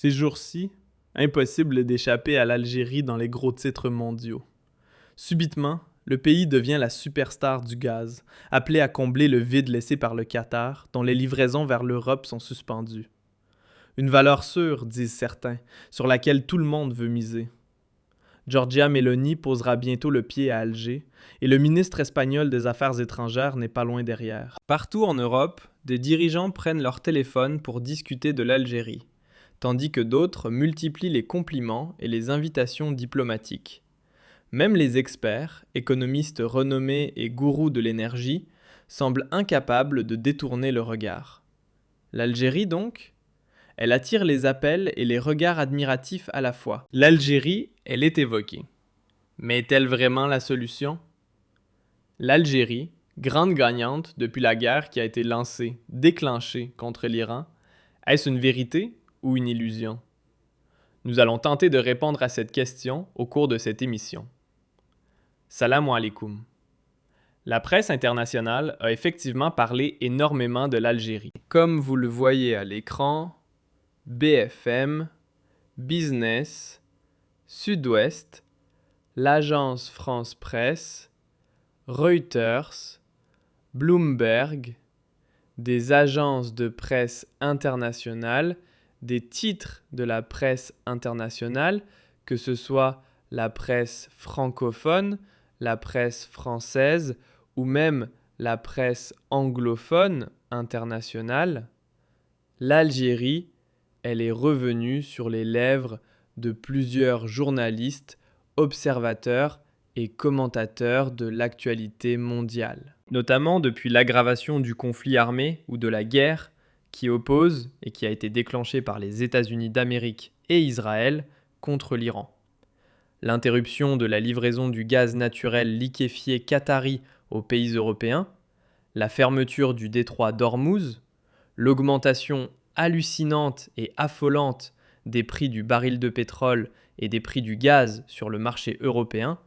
Ces jours-ci, impossible d'échapper à l'Algérie dans les gros titres mondiaux. Subitement, le pays devient la superstar du gaz, appelé à combler le vide laissé par le Qatar, dont les livraisons vers l'Europe sont suspendues. Une valeur sûre, disent certains, sur laquelle tout le monde veut miser. Giorgia Meloni posera bientôt le pied à Alger, et le ministre espagnol des Affaires étrangères n'est pas loin derrière. Partout en Europe, des dirigeants prennent leur téléphone pour discuter de l'Algérie, tandis que d'autres multiplient les compliments et les invitations diplomatiques. Même les experts, économistes renommés et gourous de l'énergie, semblent incapables de détourner le regard. L'Algérie donc ? Elle attire les appels et les regards admiratifs à la fois. L'Algérie, elle est évoquée. Mais est-elle vraiment la solution ? L'Algérie, grande gagnante depuis la guerre qui a été déclenchée contre l'Iran, est-ce une vérité ou une illusion? Nous allons tenter de répondre à cette question au cours de cette émission. Salam alaikum. La presse internationale a effectivement parlé énormément de l'Algérie. Comme vous le voyez à l'écran, BFM, Business, Sud-Ouest, l'agence France Presse, Reuters, Bloomberg, des agences de presse internationales, des titres de la presse internationale, que ce soit la presse francophone, la presse française ou même la presse anglophone internationale, l'Algérie, elle est revenue sur les lèvres de plusieurs journalistes, observateurs et commentateurs de l'actualité mondiale. Notamment depuis l'aggravation du conflit armé ou de la guerre qui oppose et qui a été déclenchée par les États-Unis d'Amérique et Israël contre l'Iran. L'interruption de la livraison du gaz naturel liquéfié qatari aux pays européens, la fermeture du détroit d'Ormuz, l'augmentation hallucinante et affolante des prix du baril de pétrole et des prix du gaz sur le marché européen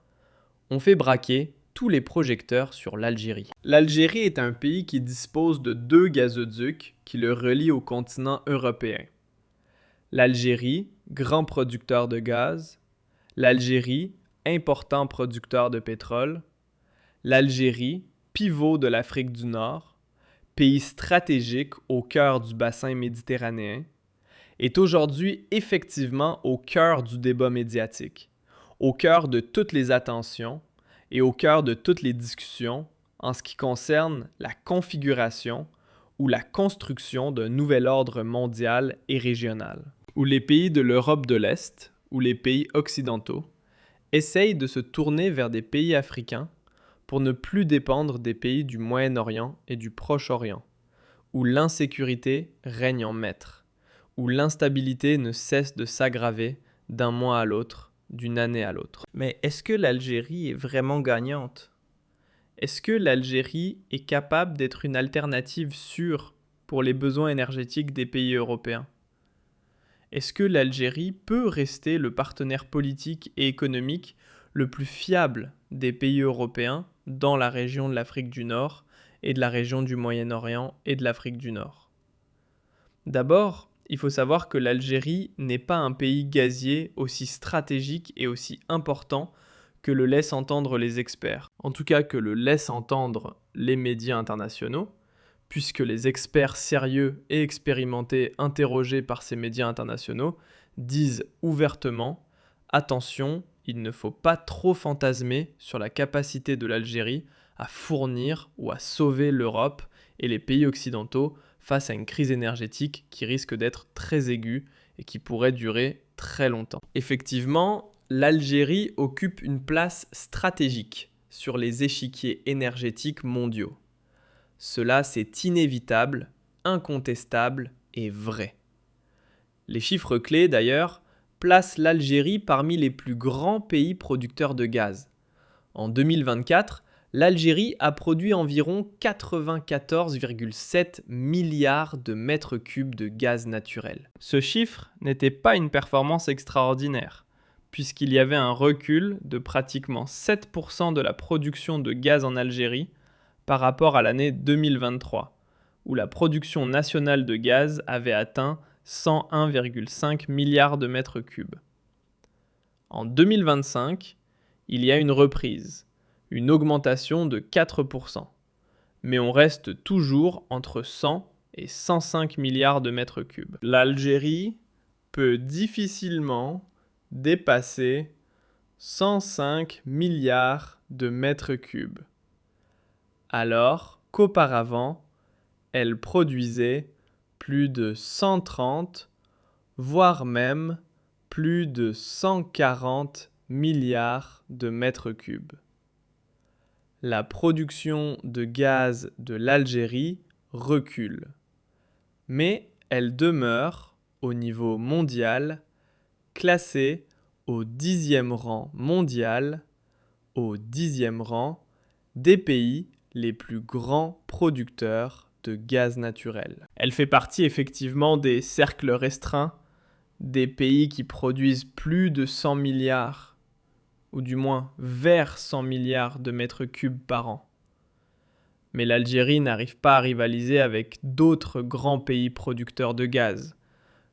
ont fait braquer tous les projecteurs sur l'Algérie. L'Algérie est un pays qui dispose de 2 gazoducs qui le relient au continent européen. L'Algérie, grand producteur de gaz, l'Algérie, important producteur de pétrole, l'Algérie, pivot de l'Afrique du Nord, pays stratégique au cœur du bassin méditerranéen, est aujourd'hui effectivement au cœur du débat médiatique, au cœur de toutes les attentions et au cœur de toutes les discussions en ce qui concerne la configuration ou la construction d'un nouvel ordre mondial et régional, où les pays de l'Europe de l'Est ou les pays occidentaux essayent de se tourner vers des pays africains pour ne plus dépendre des pays du Moyen-Orient et du Proche-Orient, où l'insécurité règne en maître, où l'instabilité ne cesse de s'aggraver d'un mois à l'autre, d'une année à l'autre. Mais est-ce que l'Algérie est vraiment gagnante ? Est-ce que l'Algérie est capable d'être une alternative sûre pour les besoins énergétiques des pays européens ? Est-ce que l'Algérie peut rester le partenaire politique et économique le plus fiable des pays européens dans la région de l'Afrique du Nord et de la région du Moyen-Orient et de l'Afrique du Nord ? D'abord, il faut savoir que l'Algérie n'est pas un pays gazier aussi stratégique et aussi important que le laissent entendre les experts. En tout cas, que le laissent entendre les médias internationaux, puisque les experts sérieux et expérimentés interrogés par ces médias internationaux disent ouvertement « Attention, il ne faut pas trop fantasmer sur la capacité de l'Algérie à fournir ou à sauver l'Europe et les pays occidentaux face à une crise énergétique qui risque d'être très aiguë et qui pourrait durer très longtemps. » Effectivement, l'Algérie occupe une place stratégique sur les échiquiers énergétiques mondiaux. Cela, c'est inévitable, incontestable et vrai. Les chiffres clés, d'ailleurs, placent l'Algérie parmi les plus grands pays producteurs de gaz. En 2024, l'Algérie a produit environ 94,7 milliards de mètres cubes de gaz naturel. Ce chiffre n'était pas une performance extraordinaire, puisqu'il y avait un recul de pratiquement 7% de la production de gaz en Algérie par rapport à l'année 2023, où la production nationale de gaz avait atteint 101,5 milliards de mètres cubes. En 2025, il y a une reprise, une augmentation de 4%, mais on reste toujours entre 100 et 105 milliards de mètres cubes. L'Algérie peut difficilement dépasser 105 milliards de mètres cubes, alors qu'auparavant, elle produisait plus de 130, voire même plus de 140 milliards de mètres cubes. La production de gaz de l'Algérie recule, mais elle demeure, au niveau mondial, classée au 10e rang mondial, au 10e rang des pays les plus grands producteurs de gaz naturel. Elle fait partie effectivement des cercles restreints des pays qui produisent plus de 100 milliards, ou du moins vers 100 milliards de mètres cubes par an. Mais l'Algérie n'arrive pas à rivaliser avec d'autres grands pays producteurs de gaz,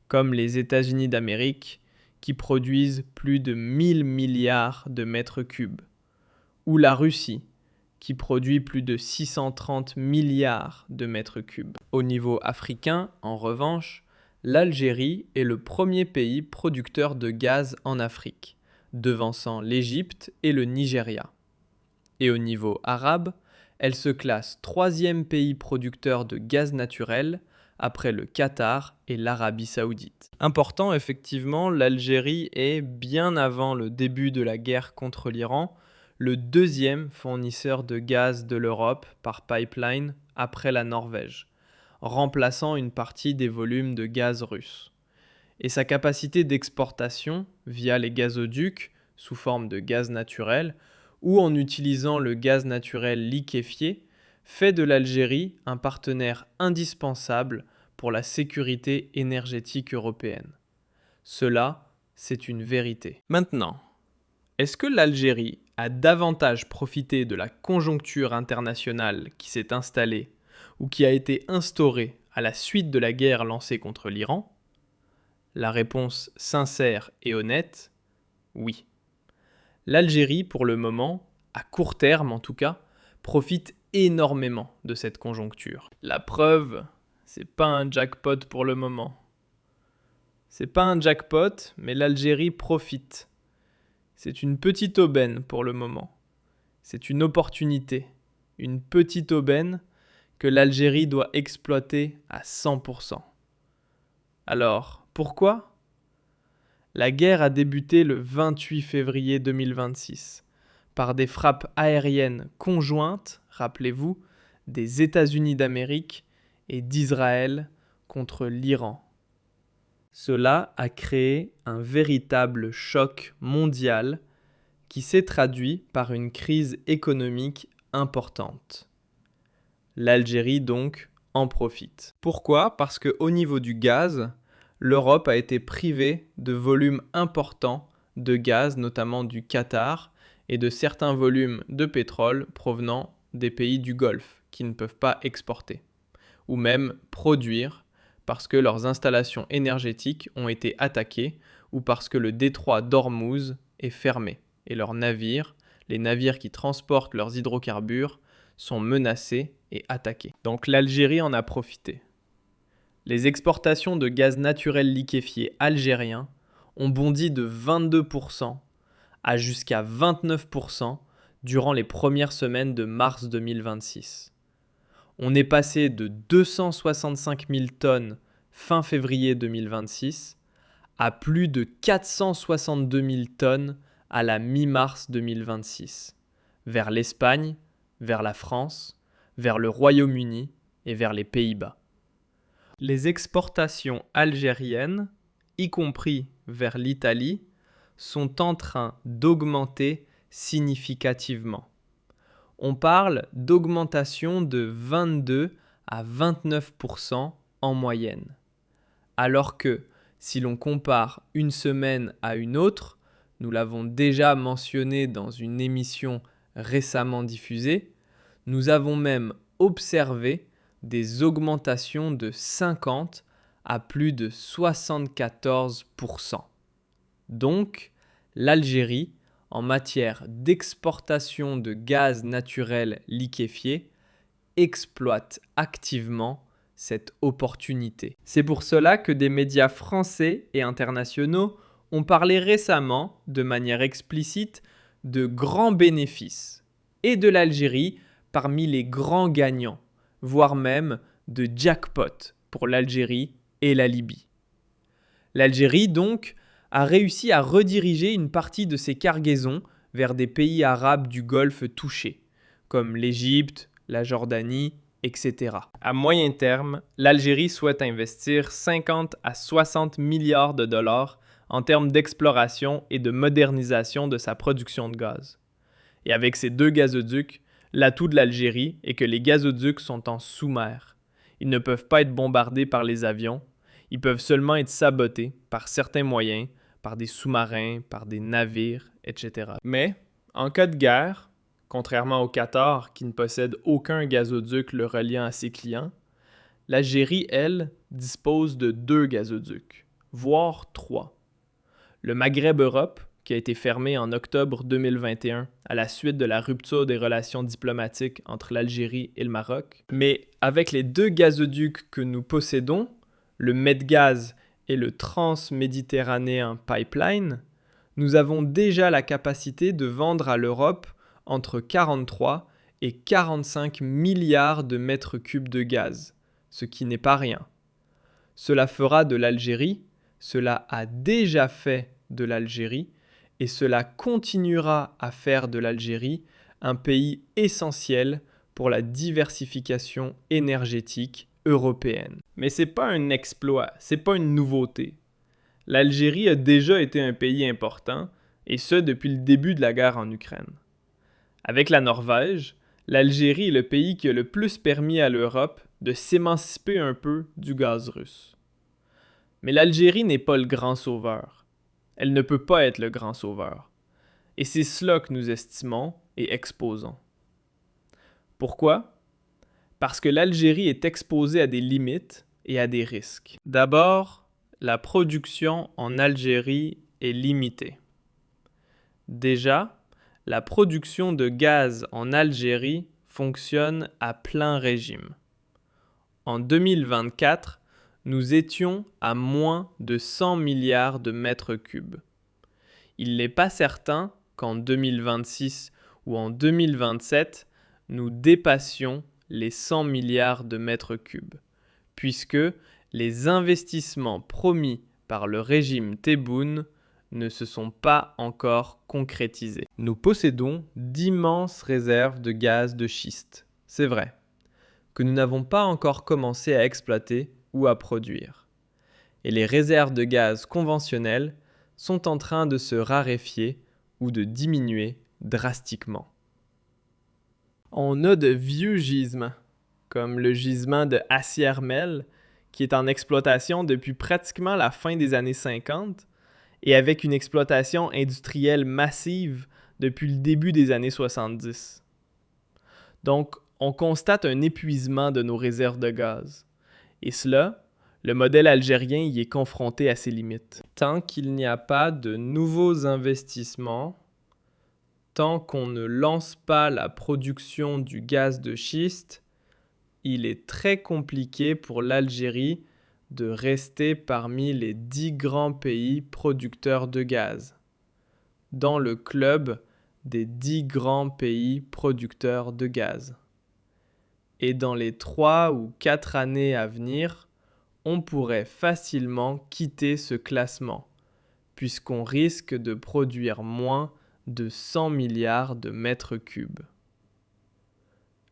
comme les États-Unis d'Amérique, qui produisent plus de 1000 milliards de mètres cubes, ou la Russie, qui produit plus de 630 milliards de mètres cubes. Au niveau africain, en revanche, l'Algérie est le premier pays producteur de gaz en Afrique, devançant l'Égypte et le Nigeria. Et au niveau arabe, elle se classe 3e pays producteur de gaz naturel, après le Qatar et l'Arabie Saoudite. Important, effectivement, l'Algérie est, bien avant le début de la guerre contre l'Iran, le 2e fournisseur de gaz de l'Europe par pipeline après la Norvège, remplaçant une partie des volumes de gaz russe. Et sa capacité d'exportation via les gazoducs sous forme de gaz naturel ou en utilisant le gaz naturel liquéfié fait de l'Algérie un partenaire indispensable pour la sécurité énergétique européenne. Cela, c'est une vérité. Maintenant, est-ce que l'Algérie a davantage profité de la conjoncture internationale qui s'est installée ou qui a été instaurée à la suite de la guerre lancée contre l'Iran? La réponse sincère et honnête, oui. L'Algérie, pour le moment, à court terme en tout cas, profite énormément de cette conjoncture. La preuve, c'est pas un jackpot pour le moment. C'est pas un jackpot, mais l'Algérie profite. C'est une petite aubaine pour le moment. C'est une opportunité, une petite aubaine que l'Algérie doit exploiter à 100%. Alors, pourquoi ? La guerre a débuté le 28 février 2026 par des frappes aériennes conjointes, rappelez-vous, des États-Unis d'Amérique et d'Israël contre l'Iran. Cela a créé un véritable choc mondial qui s'est traduit par une crise économique importante. L'Algérie donc en profite. Pourquoi ? Parce qu'au niveau du gaz, l'Europe a été privée de volumes importants de gaz, notamment du Qatar, et de certains volumes de pétrole provenant des pays du Golfe qui ne peuvent pas exporter, ou même produire parce que leurs installations énergétiques ont été attaquées ou parce que le détroit d'Ormuz est fermé et leurs navires, les navires qui transportent leurs hydrocarbures, sont menacés et attaqués. Donc l'Algérie en a profité. Les exportations de gaz naturel liquéfié algérien ont bondi de 22% à jusqu'à 29% durant les premières semaines de mars 2026. On est passé de 265 000 tonnes fin février 2026 à plus de 462 000 tonnes à la mi-mars 2026, vers l'Espagne, vers la France, vers le Royaume-Uni et vers les Pays-Bas. Les exportations algériennes, y compris vers l'Italie, sont en train d'augmenter significativement. On parle d'augmentation de 22 à 29% en moyenne. Alors que, si l'on compare une semaine à une autre, nous l'avons déjà mentionné dans une émission récemment diffusée, nous avons même observé des augmentations de 50 à plus de 74%. Donc, l'Algérie, en matière d'exportation de gaz naturel liquéfié, exploite activement cette opportunité. C'est pour cela que des médias français et internationaux ont parlé récemment, de manière explicite, de grands bénéfices et de l'Algérie parmi les grands gagnants, voire même de jackpot pour l'Algérie et la Libye. L'Algérie, donc, a réussi à rediriger une partie de ses cargaisons vers des pays arabes du Golfe touchés, comme l'Égypte, la Jordanie, etc. À moyen terme, l'Algérie souhaite investir 50 à 60 milliards de dollars en termes d'exploration et de modernisation de sa production de gaz. Et avec ces 2 gazoducs, l'atout de l'Algérie est que les gazoducs sont en sous-mer. Ils ne peuvent pas être bombardés par les avions, ils peuvent seulement être sabotés par certains moyens, par des sous-marins, par des navires, etc. Mais, en cas de guerre, contrairement au Qatar qui ne possède aucun gazoduc le reliant à ses clients, l'Algérie, elle, dispose de 2 gazoducs, voire 3. Le Maghreb-Europe, qui a été fermé en octobre 2021 à la suite de la rupture des relations diplomatiques entre l'Algérie et le Maroc. Mais avec les 2 gazoducs que nous possédons, le Medgaz et le Transméditerranéen Pipeline, nous avons déjà la capacité de vendre à l'Europe entre 43 et 45 milliards de mètres cubes de gaz, ce qui n'est pas rien. Cela fera de l'Algérie, cela a déjà fait de l'Algérie, et cela continuera à faire de l'Algérie un pays essentiel pour la diversification énergétique européenne. Mais c'est pas un exploit, c'est pas une nouveauté. L'Algérie a déjà été un pays important, et ce depuis le début de la guerre en Ukraine. Avec la Norvège, l'Algérie est le pays qui a le plus permis à l'Europe de s'émanciper un peu du gaz russe. Mais l'Algérie n'est pas le grand sauveur. Elle ne peut pas être le grand sauveur. Et c'est cela que nous estimons et exposons. Pourquoi? Parce que l'Algérie est exposée à des limites et à des risques. D'abord, la production en Algérie est limitée. Déjà, la production de gaz en Algérie fonctionne à plein régime. En 2024, nous étions à moins de 100 milliards de mètres cubes. Il n'est pas certain qu'en 2026 ou en 2027, nous dépassions les 100 milliards de mètres cubes, puisque les investissements promis par le régime Tebboune ne se sont pas encore concrétisés. Nous possédons d'immenses réserves de gaz de schiste, c'est vrai, que nous n'avons pas encore commencé à exploiter ou à produire. Et les réserves de gaz conventionnelles sont en train de se raréfier ou de diminuer drastiquement. On a de vieux gisements, comme le gisement de Acier-Mel, qui est en exploitation depuis pratiquement la fin des années 50 et avec une exploitation industrielle massive depuis le début des années 70. Donc, on constate un épuisement de nos réserves de gaz. Et cela, le modèle algérien y est confronté à ses limites. Tant qu'il n'y a pas de nouveaux investissements, tant qu'on ne lance pas la production du gaz de schiste, il est très compliqué pour l'Algérie de rester parmi les 10 grands pays producteurs de gaz, dans le club des 10 grands pays producteurs de gaz. Et dans les 3 ou 4 années à venir, on pourrait facilement quitter ce classement, puisqu'on risque de produire moins de 100 milliards de mètres cubes.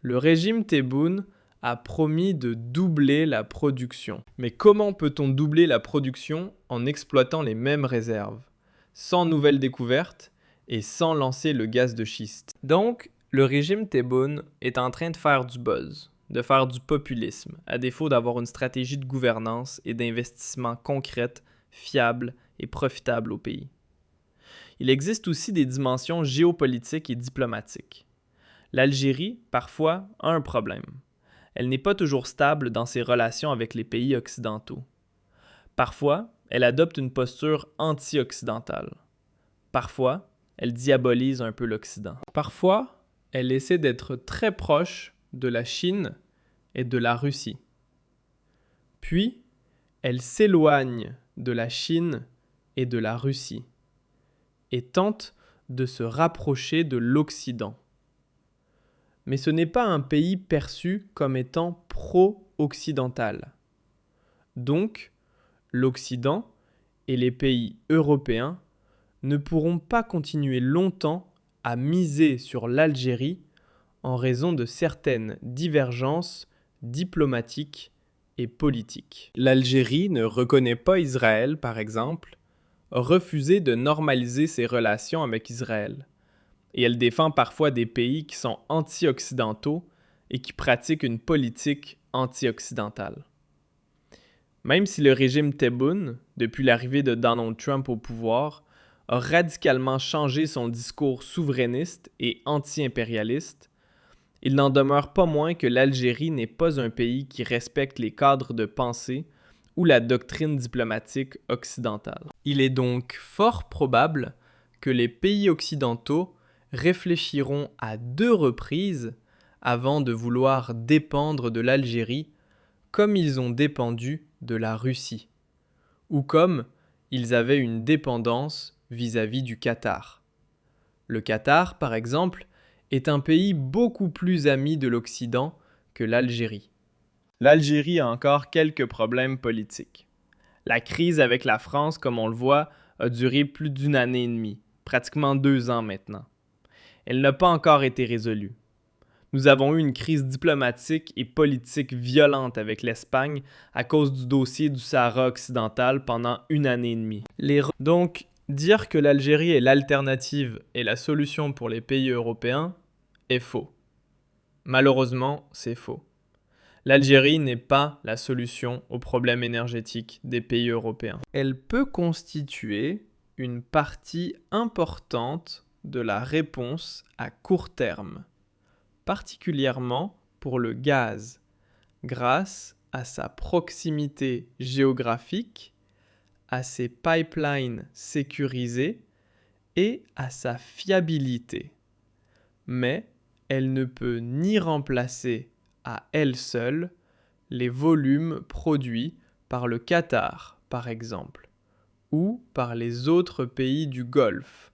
Le régime Tebboune a promis de doubler la production. Mais comment peut-on doubler la production en exploitant les mêmes réserves, sans nouvelles découvertes et sans lancer le gaz de schiste? Donc, le régime Tebboune est en train de faire du buzz, de faire du populisme, à défaut d'avoir une stratégie de gouvernance et d'investissement concrète, fiable et profitable au pays. Il existe aussi des dimensions géopolitiques et diplomatiques. L'Algérie, parfois, a un problème. Elle n'est pas toujours stable dans ses relations avec les pays occidentaux. Parfois, elle adopte une posture anti-occidentale. Parfois, elle diabolise un peu l'Occident. Parfois, elle essaie d'être très proche de la Chine et de la Russie. Puis, elle s'éloigne de la Chine et de la Russie et tente de se rapprocher de l'Occident. Mais ce n'est pas un pays perçu comme étant pro-occidental. Donc, l'Occident et les pays européens ne pourront pas continuer longtemps à miser sur l'Algérie en raison de certaines divergences diplomatiques et politiques. L'Algérie ne reconnaît pas Israël, par exemple, a refusé de normaliser ses relations avec Israël, et elle défend parfois des pays qui sont anti-occidentaux et qui pratiquent une politique anti-occidentale. Même si le régime Tebboune, depuis l'arrivée de Donald Trump au pouvoir, a radicalement changé son discours souverainiste et anti-impérialiste, il n'en demeure pas moins que l'Algérie n'est pas un pays qui respecte les cadres de pensée ou la doctrine diplomatique occidentale. Il est donc fort probable que les pays occidentaux réfléchiront à 2 reprises avant de vouloir dépendre de l'Algérie comme ils ont dépendu de la Russie, ou comme ils avaient une dépendance vis-à-vis du Qatar. Le Qatar, par exemple, est un pays beaucoup plus ami de l'Occident que l'Algérie. L'Algérie a encore quelques problèmes politiques. La crise avec la France, comme on le voit, a duré plus d'1 année et demie, pratiquement 2 ans maintenant. Elle n'a pas encore été résolue. Nous avons eu une crise diplomatique et politique violente avec l'Espagne à cause du dossier du Sahara occidental pendant 1 année et demie. Donc, dire que l'Algérie est l'alternative et la solution pour les pays européens est faux. Malheureusement, c'est faux. L'Algérie n'est pas la solution aux problèmes énergétiques des pays européens. Elle peut constituer une partie importante de la réponse à court terme, particulièrement pour le gaz, grâce à sa proximité géographique, à ses pipelines sécurisés et à sa fiabilité. Mais elle ne peut ni remplacer à elle seule les volumes produits par le Qatar, par exemple, ou par les autres pays du Golfe,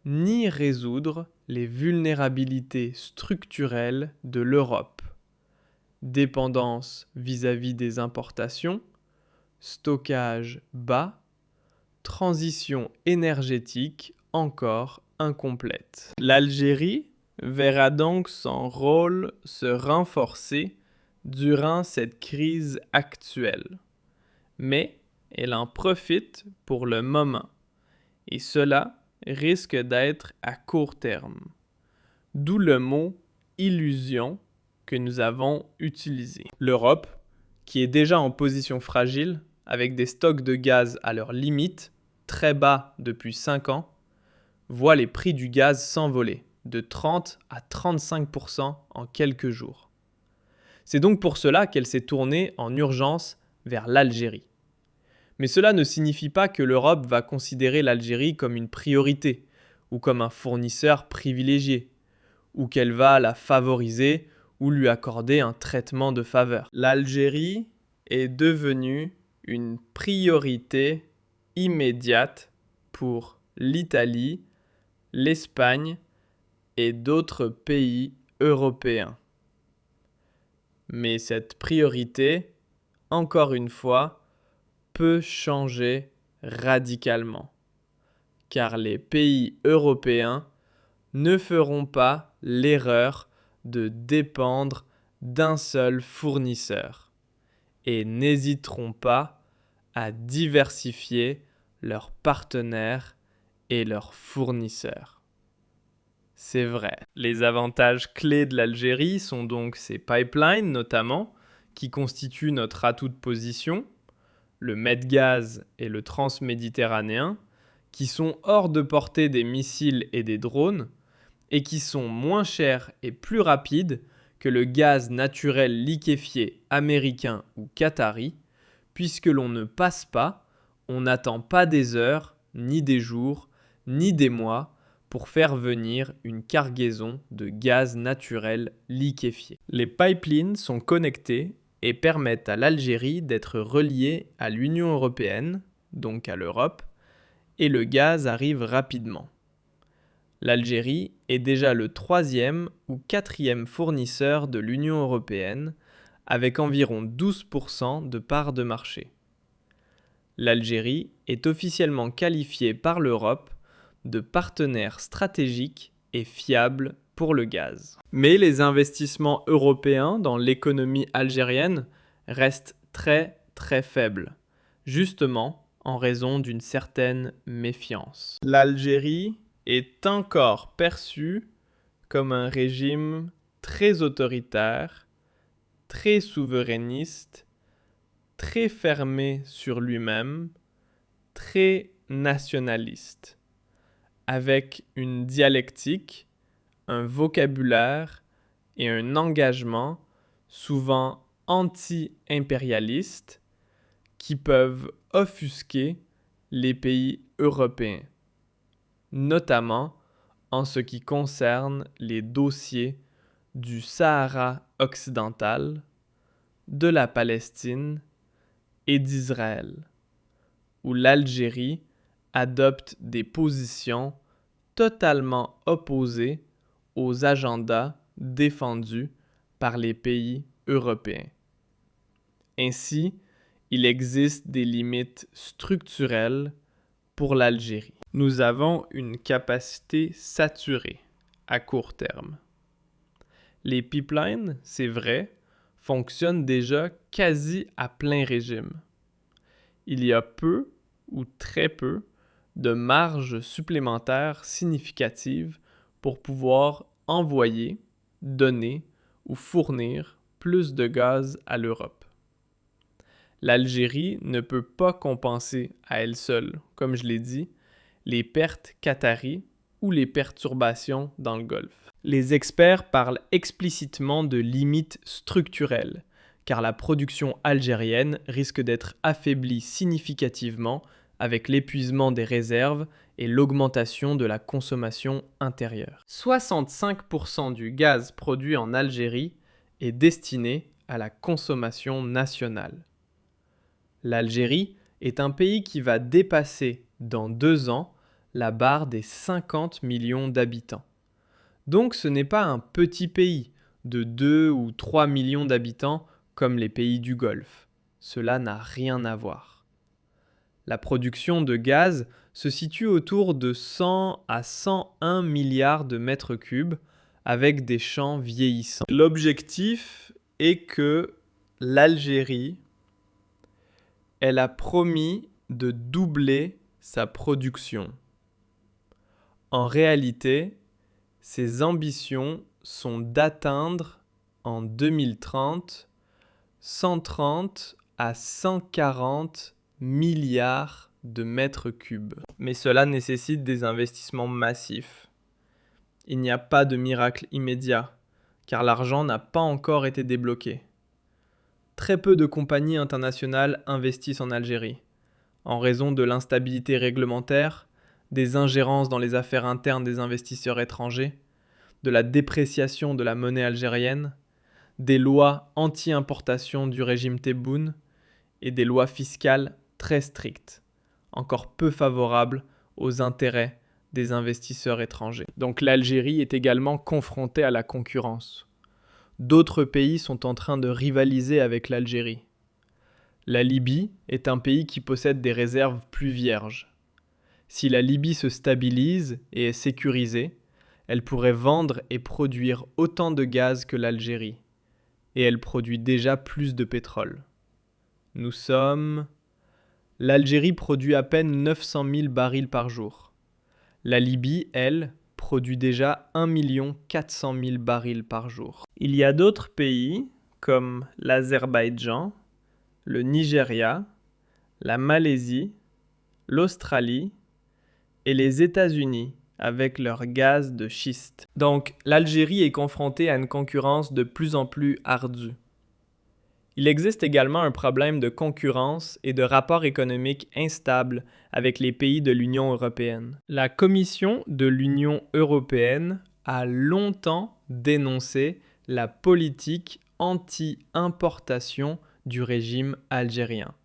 ni résoudre les vulnérabilités structurelles de l'Europe, dépendance vis-à-vis des importations, stockage bas, transition énergétique encore incomplète. L'Algérie verra donc son rôle se renforcer durant cette crise actuelle. Mais elle en profite pour le moment, et cela risque d'être à court terme. D'où le mot « illusion » que nous avons utilisé. L'Europe, qui est déjà en position fragile, avec des stocks de gaz à leur limite, très bas depuis 5 ans, voit les prix du gaz s'envoler de 30 à 35% en quelques jours. C'est donc pour cela qu'elle s'est tournée en urgence vers l'Algérie. Mais cela ne signifie pas que l'Europe va considérer l'Algérie comme une priorité ou comme un fournisseur privilégié, ou qu'elle va la favoriser ou lui accorder un traitement de faveur. L'Algérie est devenue une priorité immédiate pour l'Italie, l'Espagne et d'autres pays européens. Mais cette priorité, encore une fois, peut changer radicalement, car les pays européens ne feront pas l'erreur de dépendre d'un seul fournisseur et n'hésiteront pas à diversifier leurs partenaires et leurs fournisseurs. C'est vrai. Les avantages clés de l'Algérie sont donc ses pipelines notamment, qui constituent notre atout de position, le Medgaz et le Transméditerranéen, qui sont hors de portée des missiles et des drones, et qui sont moins chers et plus rapides que le gaz naturel liquéfié américain ou qatari, puisque l'on ne passe pas, on n'attend pas des heures, ni des jours, ni des mois pour faire venir une cargaison de gaz naturel liquéfié. Les pipelines sont connectés et permettent à l'Algérie d'être reliée à l'Union européenne, donc à l'Europe, et le gaz arrive rapidement. L'Algérie est déjà le 3e ou 4e fournisseur de l'Union européenne, avec environ 12% de part de marché. L'Algérie est officiellement qualifiée par l'Europe de partenaire stratégique et fiable pour le gaz. Mais les investissements européens dans l'économie algérienne restent très faibles, justement en raison d'une certaine méfiance. L'Algérie est encore perçue comme un régime très autoritaire, très souverainiste, très fermé sur lui-même, très nationaliste, avec une dialectique, un vocabulaire et un engagement souvent anti-impérialistes qui peuvent offusquer les pays européens, notamment en ce qui concerne les dossiers du Sahara occidental, de la Palestine et d'Israël, où l'Algérie adopte des positions totalement opposées aux agendas défendus par les pays européens. Ainsi, il existe des limites structurelles pour l'Algérie. Nous avons une capacité saturée à court terme. Les pipelines, c'est vrai, fonctionnent déjà quasi à plein régime. Il y a peu ou très peu de marge supplémentaire significative pour pouvoir envoyer, donner ou fournir plus de gaz à l'Europe. L'Algérie ne peut pas compenser à elle seule, comme je l'ai dit, les pertes qataries ou les perturbations dans le Golfe. Les experts parlent explicitement de limites structurelles, car la production algérienne risque d'être affaiblie significativement avec l'épuisement des réserves et l'augmentation de la consommation intérieure. 65% du gaz produit en Algérie est destiné à la consommation nationale. L'Algérie est un pays qui va dépasser dans 2 ans la barre des 50 millions d'habitants. Donc ce n'est pas un petit pays de 2 ou 3 millions d'habitants comme les pays du Golfe. Cela n'a rien à voir. La production de gaz se situe autour de 100 à 101 milliards de mètres cubes avec des champs vieillissants. L'objectif est que l'Algérie, elle a promis de doubler sa production. En réalité, ses ambitions sont d'atteindre en 2030 130 à 140 milliards de mètres cubes. Mais cela nécessite des investissements massifs. Il n'y a pas de miracle immédiat, car l'argent n'a pas encore été débloqué. Très peu de compagnies internationales investissent en Algérie, en raison de l'instabilité réglementaire, des ingérences dans les affaires internes des investisseurs étrangers, de la dépréciation de la monnaie algérienne, des lois anti-importation du régime Tebboune et des lois fiscales très strictes, encore peu favorables aux intérêts des investisseurs étrangers. Donc l'Algérie est également confrontée à la concurrence. D'autres pays sont en train de rivaliser avec l'Algérie. La Libye est un pays qui possède des réserves plus vierges. Si la Libye se stabilise et est sécurisée, elle pourrait vendre et produire autant de gaz que l'Algérie. Et elle produit déjà plus de pétrole. L'Algérie produit à peine 900 000 barils par jour. La Libye, elle, produit déjà 1 400 000 barils par jour. Il y a d'autres pays, comme l'Azerbaïdjan, le Nigeria, la Malaisie, l'Australie et les États-Unis, avec leur gaz de schiste. Donc, l'Algérie est confrontée à une concurrence de plus en plus ardue. Il existe également un problème de concurrence et de rapports économiques instables avec les pays de l'Union européenne. La Commission de l'Union européenne a longtemps dénoncé la politique anti-importation du régime algérien,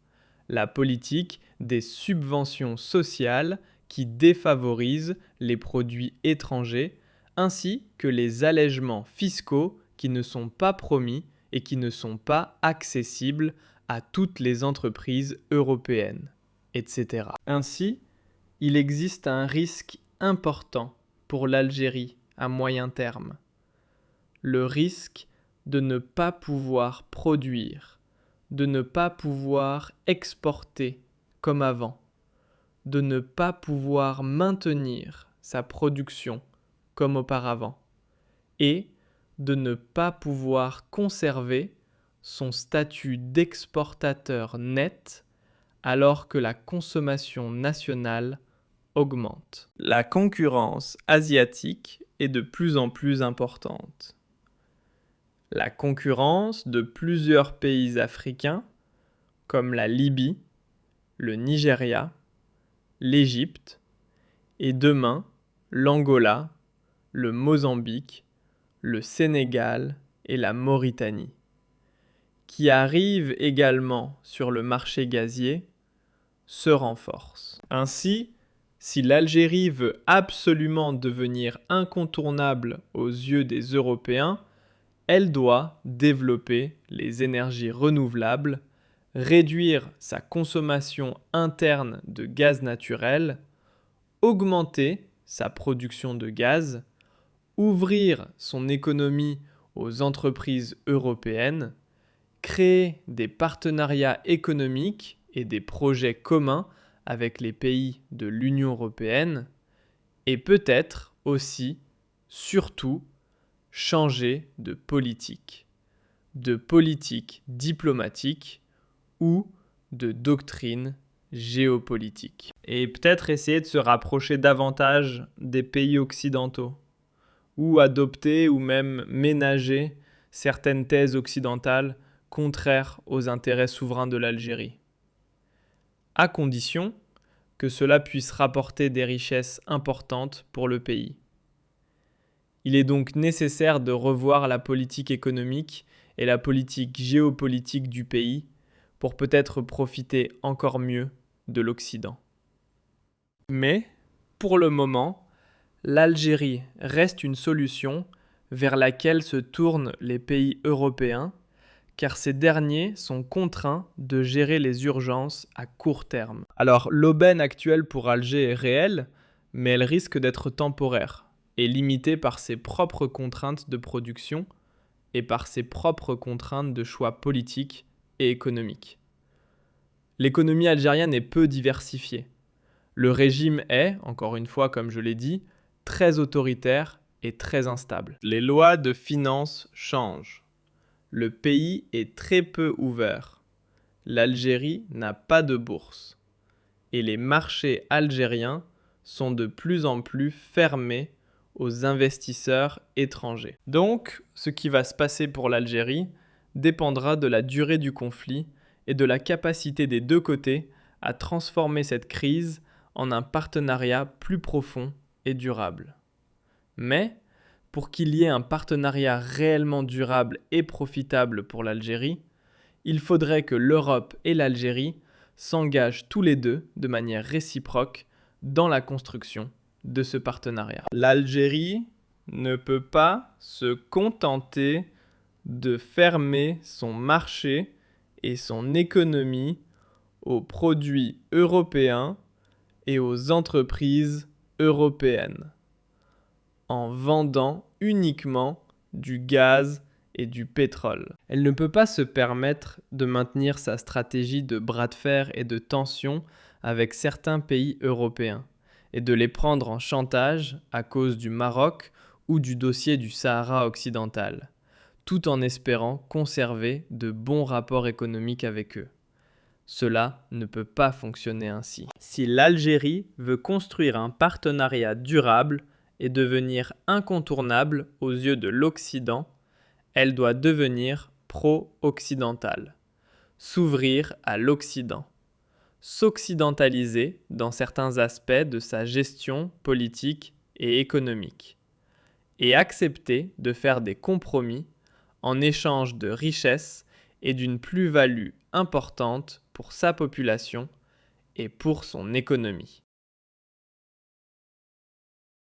la politique des subventions sociales qui défavorisent les produits étrangers, ainsi que les allègements fiscaux qui ne sont pas promis et qui ne sont pas accessibles à toutes les entreprises européennes, etc. Ainsi, il existe un risque important pour l'Algérie à moyen terme. Le risque de ne pas pouvoir produire, de ne pas pouvoir exporter comme avant, de ne pas pouvoir maintenir sa production comme auparavant, et de ne pas pouvoir conserver son statut d'exportateur net alors que la consommation nationale augmente. La concurrence asiatique est de plus en plus importante. La concurrence de plusieurs pays africains comme la Libye, le Nigeria, l'Égypte et demain l'Angola, le Mozambique, le Sénégal et la Mauritanie, qui arrivent également sur le marché gazier, se renforcent. Ainsi, si l'Algérie veut absolument devenir incontournable aux yeux des Européens, elle doit développer les énergies renouvelables, réduire sa consommation interne de gaz naturel, augmenter sa production de gaz, ouvrir son économie aux entreprises européennes, créer des partenariats économiques et des projets communs avec les pays de l'Union européenne et peut-être aussi, surtout, changer de politique diplomatique ou de doctrine géopolitique. Et peut-être essayer de se rapprocher davantage des pays occidentaux, ou adopter ou même ménager certaines thèses occidentales contraires aux intérêts souverains de l'Algérie, à condition que cela puisse rapporter des richesses importantes pour le pays. Il est donc nécessaire de revoir la politique économique et la politique géopolitique du pays pour peut-être profiter encore mieux de l'Occident. Mais, pour le moment, l'Algérie reste une solution vers laquelle se tournent les pays européens, car ces derniers sont contraints de gérer les urgences à court terme. Alors, l'aubaine actuelle pour Alger est réelle, mais elle risque d'être temporaire et limitée par ses propres contraintes de production et par ses propres contraintes de choix politiques et économiques. L'économie algérienne est peu diversifiée. Le régime est, encore une fois comme je l'ai dit, très autoritaire et très instable. Les lois de finances changent. Le pays est très peu ouvert. L'Algérie n'a pas de bourse. Et les marchés algériens sont de plus en plus fermés aux investisseurs étrangers. Donc, ce qui va se passer pour l'Algérie dépendra de la durée du conflit et de la capacité des deux côtés à transformer cette crise en un partenariat plus profond et durable. Mais, pour qu'il y ait un partenariat réellement durable et profitable pour l'Algérie, il faudrait que l'Europe et l'Algérie s'engagent tous les deux de manière réciproque dans la construction de ce partenariat. L'Algérie ne peut pas se contenter de fermer son marché et son économie aux produits européens et aux entreprises européennes, en vendant uniquement du gaz et du pétrole. Elle ne peut pas se permettre de maintenir sa stratégie de bras de fer et de tension avec certains pays européens et de les prendre en chantage à cause du Maroc ou du dossier du Sahara occidental, tout en espérant conserver de bons rapports économiques avec eux. Cela ne peut pas fonctionner ainsi. Si l'Algérie veut construire un partenariat durable et devenir incontournable aux yeux de l'Occident, elle doit devenir pro-occidentale. s'ouvrir à l'Occident, s'occidentaliser dans certains aspects de sa gestion politique et économique, et accepter de faire des compromis en échange de richesses et d'une plus-value importante pour sa population et pour son économie.